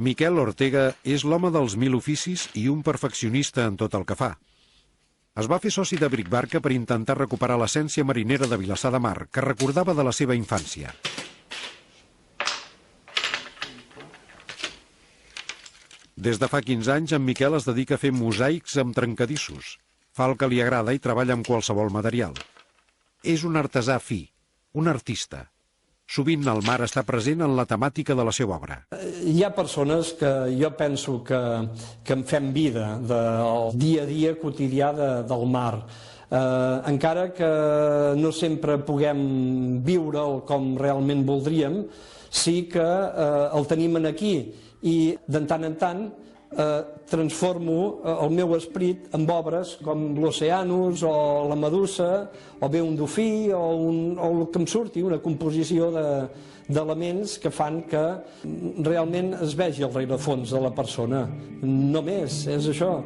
Miquel Ortega és l'home dels 1000 oficis i un perfeccionista en tot el que fa. Es va fer soci de Bricbarca per intentar recuperar l'essència marinera de Vilassar de Mar, que recordava de la seva infància. Des de fa 15 anys, en Miquel es dedica a fer mosaics amb trencadissos. Fa el que li agrada i treballa amb qualsevol material. És un artesà fi, un artista. Sovint el mar està present en la temàtica de la seva obra. Hi ha persones que jo penso que en fem vida del dia a dia quotidià del mar. Encara que no sempre puguem viure'l com realment voldríem, sí que el tenim aquí i de tant en tant transformo el meu esperit en obres com l'Oceanus o la Medusa o bé un dofí o el que em surti, una composició d'elements que fan que realment es vegi el rerefons de la persona. Només és això.